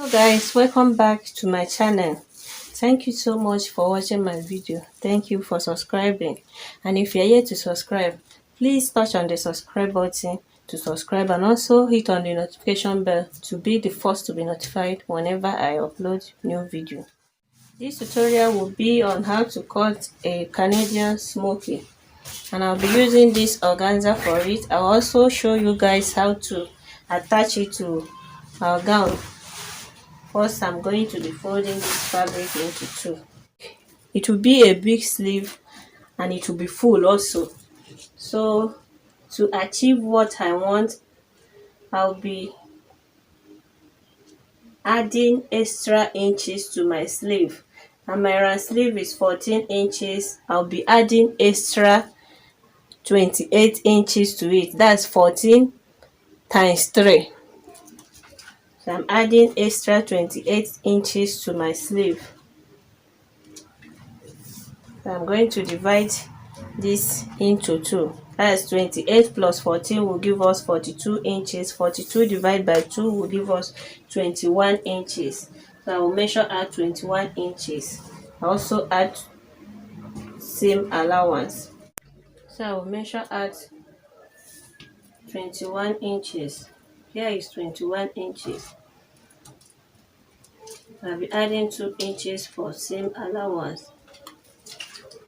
Hello guys, welcome back to my channel. Thank you so much for watching my video. Thank you for subscribing, and if you're yet to subscribe, please touch on the subscribe button to subscribe and also hit on the notification bell to be the first to be notified whenever I upload new video. This tutorial will be on how to cut a Canadian smoky, and I'll be using this organza for it. I'll also show you guys how to attach it to our gown. First, I'm going to be folding this fabric into two. It will be a big sleeve and it will be full also. So to achieve what I want, I'll be adding extra inches to my sleeve. And my round sleeve is 14 inches. I'll be adding extra 28 inches to it. That's 14 times 3. So I'm adding extra 28 inches to my sleeve. So I'm going to divide this into two. That's 28 plus 14 will give us 42 inches. 42 divided by 2 will give us 21 inches. So I will measure out 21 inches. I also add seam allowance. So I will measure out 21 inches. Here is 21 inches. I'll be adding 2 inches for seam allowance.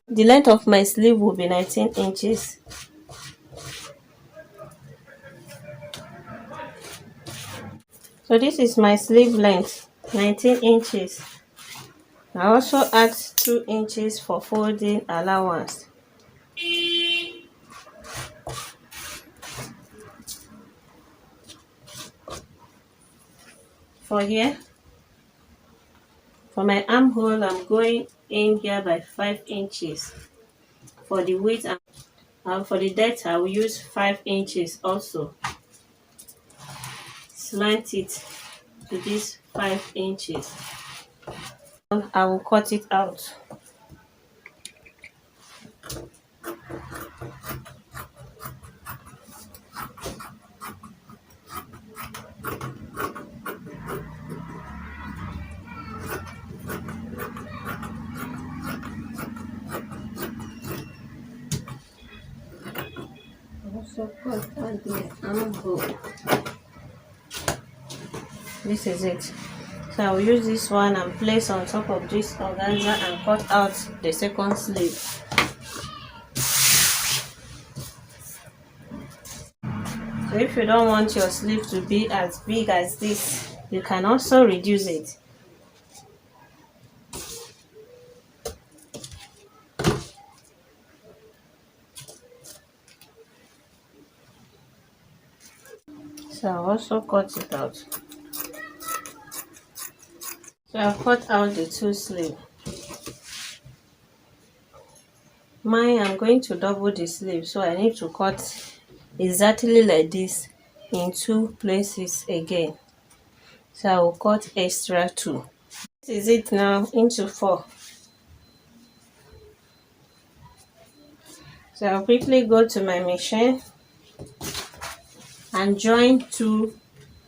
The length of my sleeve will be 19 inches. So this is my sleeve length, 19 inches. I also add 2 inches for folding allowance. For here, for my armhole, I'm going in here by 5 inches. For the width and for the depth, I will use 5 inches also. Slant it to this 5 inches. I will cut it out. Also cut out the armhole. This is it. So I will use this one and place on top of this organza and cut out the second sleeve. So if you don't want your sleeve to be as big as this, you can also reduce it. So I'll also cut it out. So I've cut out the two sleeves. I'm going to double the sleeve, so I need to cut exactly like this in two places again. So I will cut extra 2. This is it now into 4. So I'll quickly go to my machine and join 2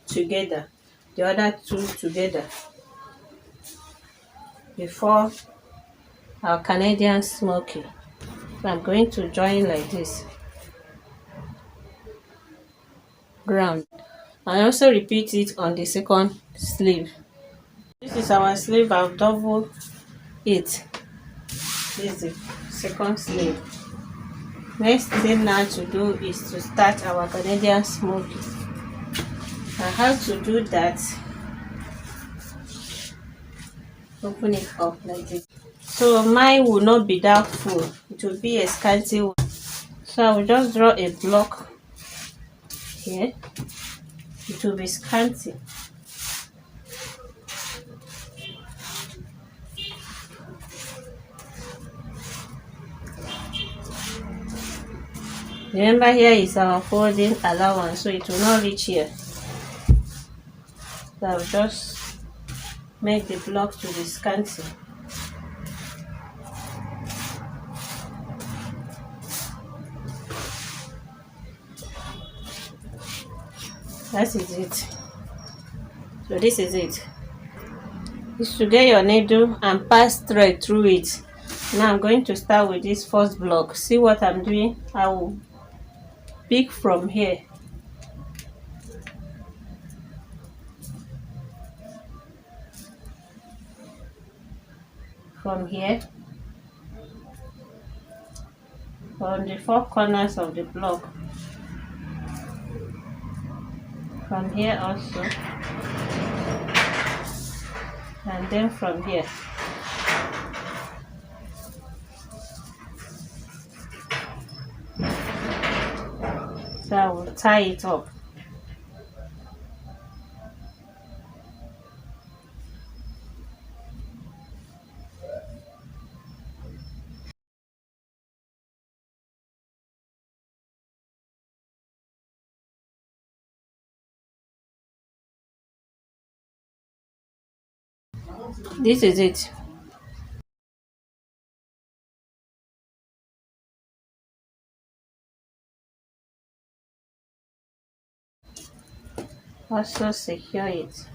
together, the other 2 together, before our Canadian smoky. So I'm going to join like this. Ground. I also repeat it on the second sleeve. This is our sleeve. I've doubled it. This is the second sleeve. Next thing now to do is to start our Canadian smoky. I have to do that. Open it up like this. So mine will not be that full. It will be a scanty one. So I will just draw a block here. It will be scanty. Remember, here is our folding allowance, so it will not reach here. So I'll just make the block to be scanty. That is it. So this is it. is to get your needle and pass thread through it. Now I'm going to start with this first block. See what I'm doing? I will pick from here, from here, from the four corners of the block, from here also, and then from here. So I will tie it up. This is it. Also secure it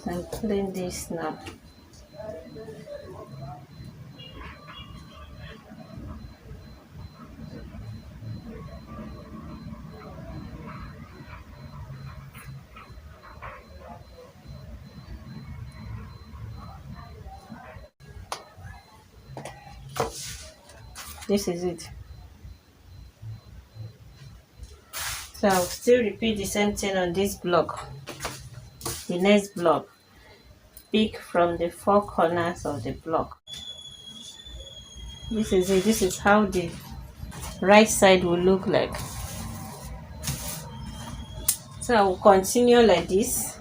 and clean this now. This is it. So I'll still repeat the same thing on this block. The next block, pick from the four corners of the block. This is it. This is how the right side will look like. So I will continue like this.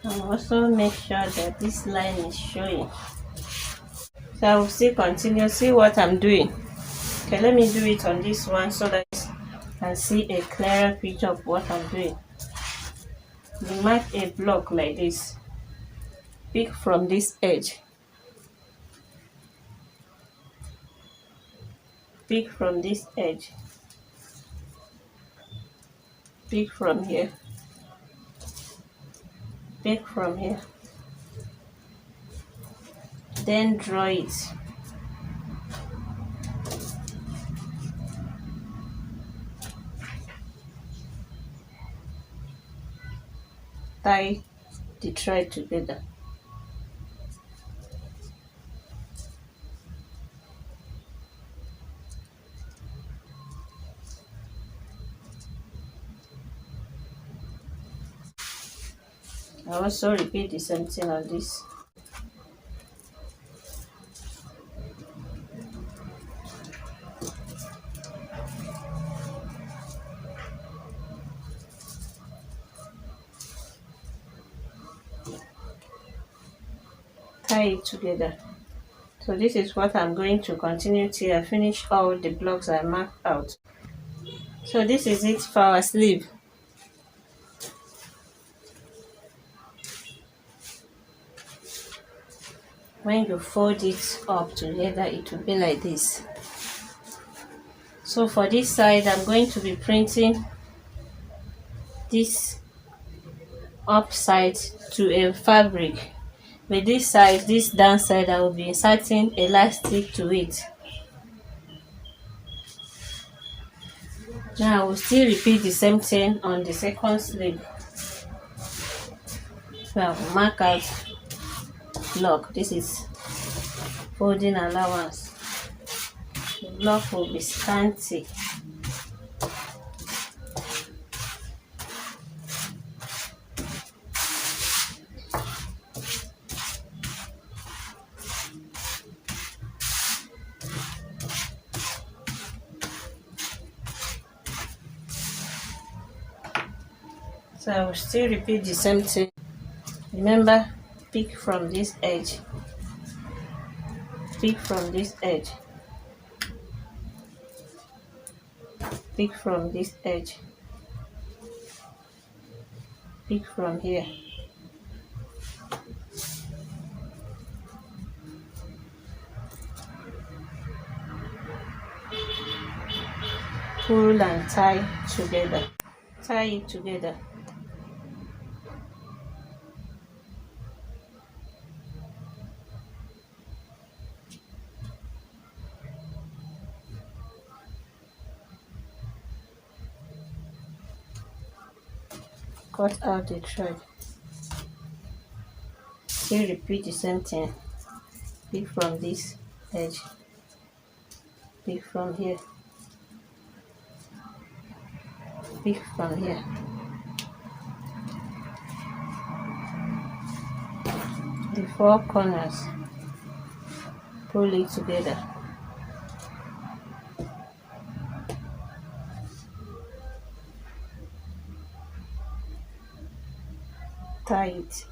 And also make sure that this line is showing. So I will still continue. See what I'm doing. Okay, let me do it on this one so that you can see a clearer picture of what I'm doing. You mark a block like this. Pick from this edge. Pick from this edge. Pick from here. Pick from here. Then draw it. Tie the thread together. I also repeat the same thing on this. Tie it together. So this is what I'm going to continue till I finish all the blocks I marked out. So this is it for our sleeve. When you fold it up together, it will be like this. So for this side, I'm going to be printing this upside to a fabric. With this side, this down side, I will be inserting elastic to it. Now I will still repeat the same thing on the second sleeve. So I will mark out block. This is folding allowance. The block will be scanty. So I will still repeat the same thing. Remember, pick from this edge. Pick from this edge. Pick from this edge. Pick from here. pull and tie together. Tie it together. Cut out the thread. Still repeat the same thing. Pick from this edge. Pick from here. Pick from here. The four corners. Pull it together. Tie it.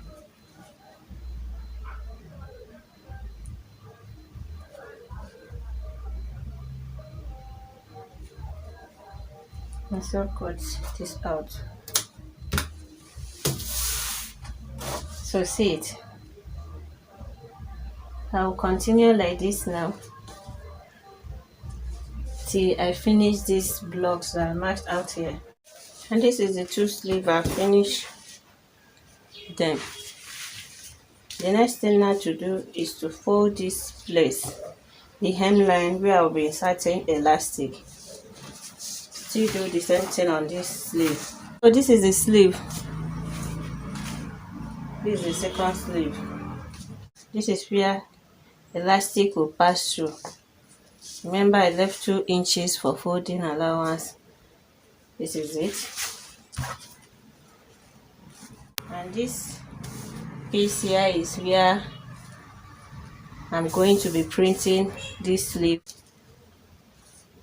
And so cut this out. So see it. I will continue like this now till I finish these blocks that I marked out here. And this is the two sleeves. I finished them. The next thing now to do is to fold this place, the hemline where I'll be inserting elastic. Still do the same thing on this sleeve. So this is the sleeve. This is the second sleeve. This is where elastic will pass through. Remember, I left 2 inches for folding allowance. This is it. And this piece here is where I'm going to be printing this sleeve.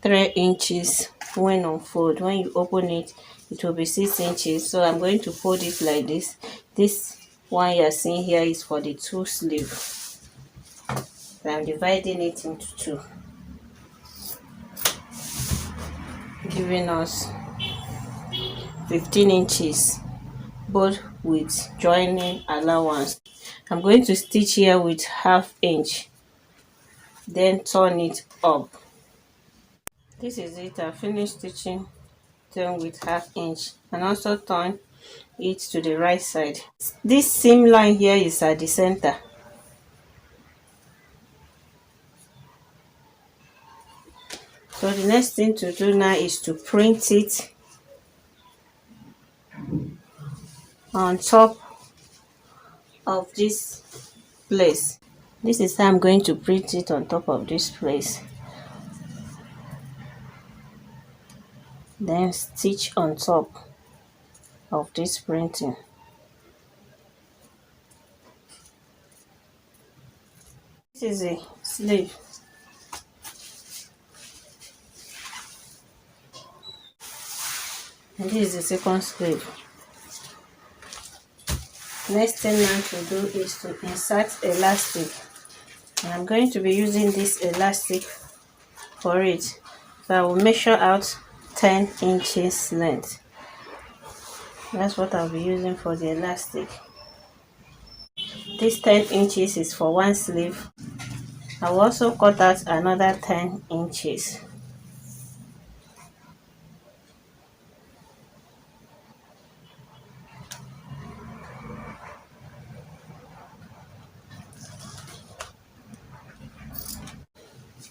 3 inches when unfold. When you open it, it will be 6 inches. So I'm going to fold it like this. This one you're seeing here is for the 2 sleeve. So I'm dividing it into 2, giving us 15 inches, both with joining allowance. I'm going to stitch here with 1/2 inch, then turn it up. This is it. I finished stitching them with 1/2 inch and also turn it to the right side. This seam line here is at the center. So the next thing to do now is to print it on top of this place. This is how I'm going to print it on top of this place. Then stitch on top of this printing. This is a sleeve. And this is the second sleeve. Next thing now to do is to insert elastic. And I'm going to be using this elastic for it. So I will measure out 10 inches length. That's what I'll be using for the elastic. This 10 inches is for one sleeve. I will also cut out another 10 inches.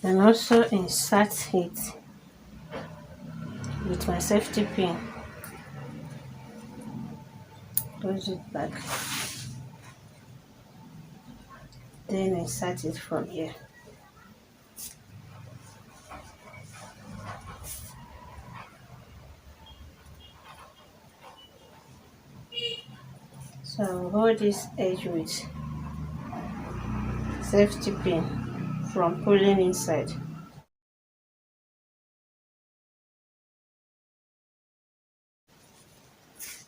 And also insert it with my safety pin. Close it back. Then insert it from here. So I'll hold this edge with safety pin from pulling inside.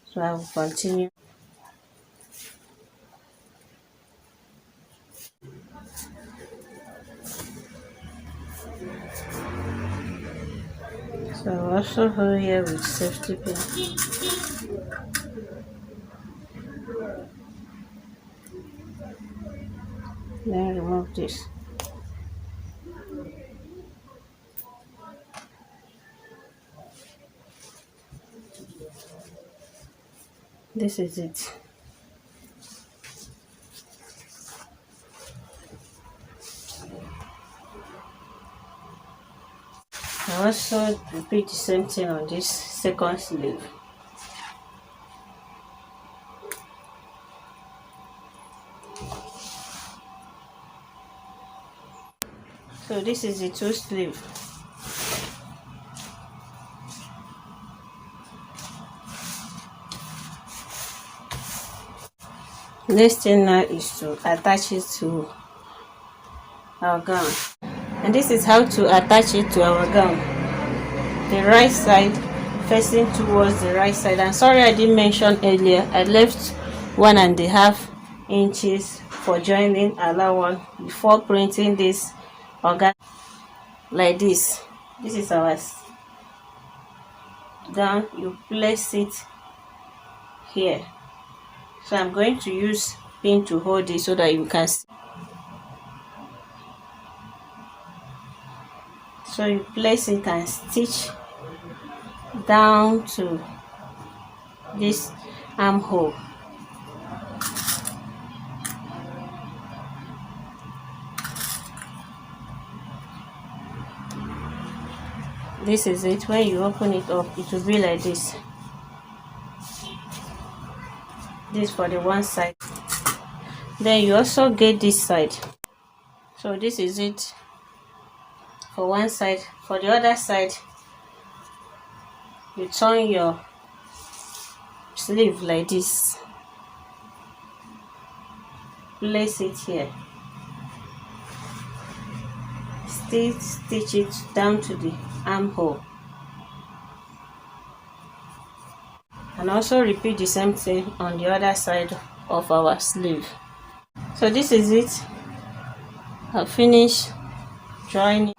So I will continue. So I'll also hold here with safety pin. Then remove this. This is it. I also repeat the same thing on this second sleeve. So this is the two sleeve. Next thing now is to attach it to our gown. And this is how to attach it to our gown. The right side facing towards the right side. And sorry I didn't mention earlier, I left 1.5 inches for joining another one before printing this organza like this. This is our gown. You place it here. So I'm going to use pin to hold it so that you can see. So you place it and stitch down to this armhole. This is it. When you open it up, it will be like this. This for the one side. Then you also get this side. So this is it for one side. For the other side, you turn your sleeve like this. Place it here. Still stitch it down to the armhole. And also repeat the same thing on the other side of our sleeve. So this is it. I've finished drawing it.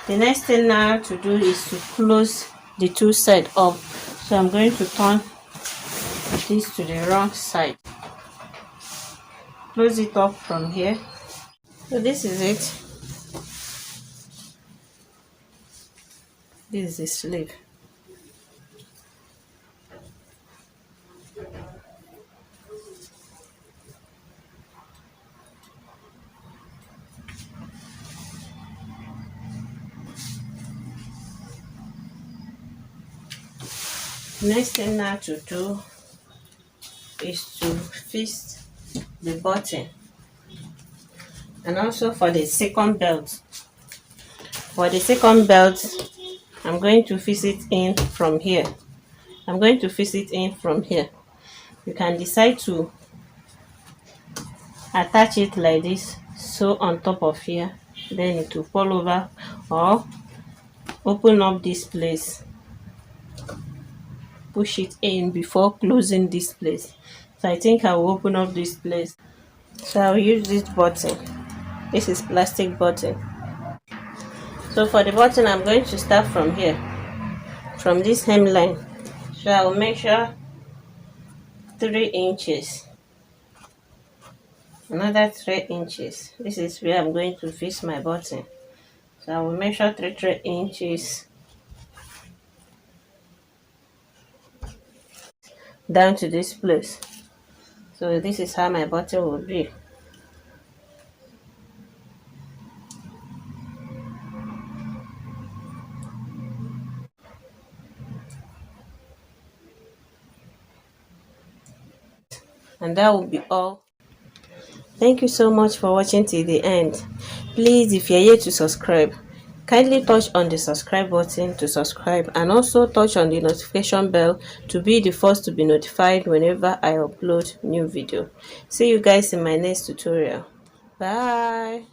The next thing now to do is to close the two sides up. So I'm going to turn this to the wrong side. Close it up from here. So this is it. This is the sleeve. Next thing now to do is to fix the button, and also for the second belt. For the second belt, I'm going to fix it in from here. I'm going to fix it in from here. You can decide to attach it like this, so on top of here, then it will fall over, or open up this place, push it in before closing this place. So I think I will open up this place. So I'll use this button. This is plastic button. So for the button, I'm going to start from here, from this hemline. So I will measure 3 inches, another 3 inches. This is where I'm going to fix my button. So I will measure 3 inches down to this place. So this is how my button will be. And that will be all. Thank you so much for watching till the end. Please, if you're here to subscribe, kindly touch on the subscribe button to subscribe, and also touch on the notification bell to be the first to be notified whenever I upload new video. See you guys in my next tutorial. Bye.